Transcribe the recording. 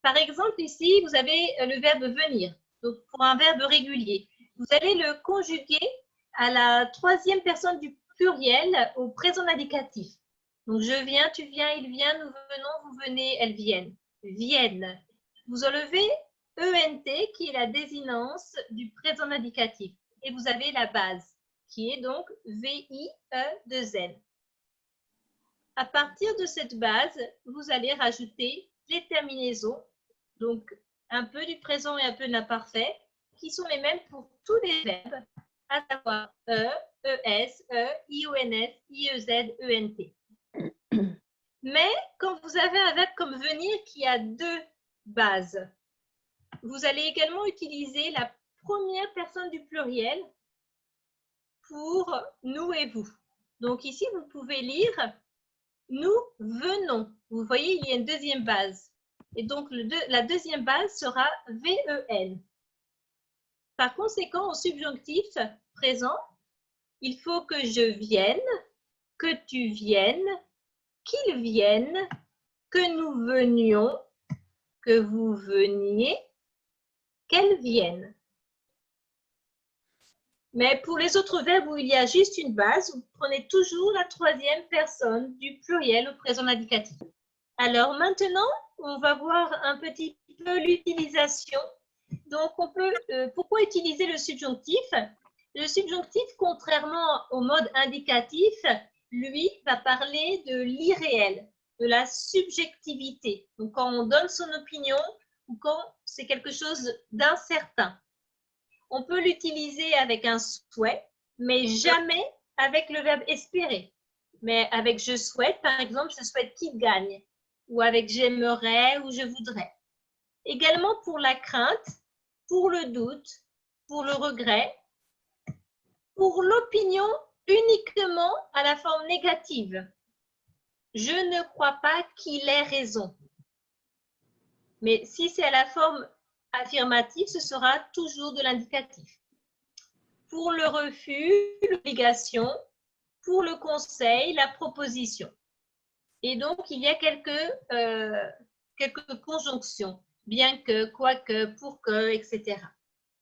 Par exemple, ici, vous avez le verbe venir. Donc, pour un verbe régulier, vous allez le conjuguer à la troisième personne du pluriel au présent indicatif. Donc, je viens, tu viens, il vient, nous venons, vous venez, elles viennent. Viennent. Vous enlevez ENT qui est la désinence du présent indicatif. Et vous avez la base qui est donc VIE2N. À partir de cette base, vous allez rajouter les terminaisons, donc un peu du présent et un peu de l'imparfait, qui sont les mêmes pour tous les verbes, à savoir E, ES, E, IONS, IEZ, ENT. Mais quand vous avez un verbe comme venir qui a deux bases, vous allez également utiliser la première personne du pluriel pour nous et vous. Donc ici, vous pouvez lire nous venons. Vous voyez, il y a une deuxième base. Et donc, la deuxième base sera VEN. Par conséquent, au subjonctif présent, il faut que je vienne, que tu viennes, qu'il vienne, que nous venions, que vous veniez, qu'elle vienne. Mais pour les autres verbes où il y a juste une base, vous prenez toujours la troisième personne du pluriel au présent indicatif. Alors maintenant, on va voir un petit peu l'utilisation. Donc, pourquoi utiliser le subjonctif? Le subjonctif, contrairement au mode indicatif, lui, va parler de l'irréel, de la subjectivité. Donc, quand on donne son opinion ou quand c'est quelque chose d'incertain. On peut l'utiliser avec un souhait, mais jamais avec le verbe espérer. Mais avec je souhaite, par exemple, je souhaite qu'il gagne. Ou avec j'aimerais ou je voudrais. Également pour la crainte, pour le doute, pour le regret, pour l'opinion uniquement à la forme négative. Je ne crois pas qu'il ait raison. Mais si c'est à la forme affirmative, ce sera toujours de l'indicatif. Pour le refus, l'obligation, pour le conseil, la proposition. Et donc, il y a quelques conjonctions, bien que, quoique, pour que, etc.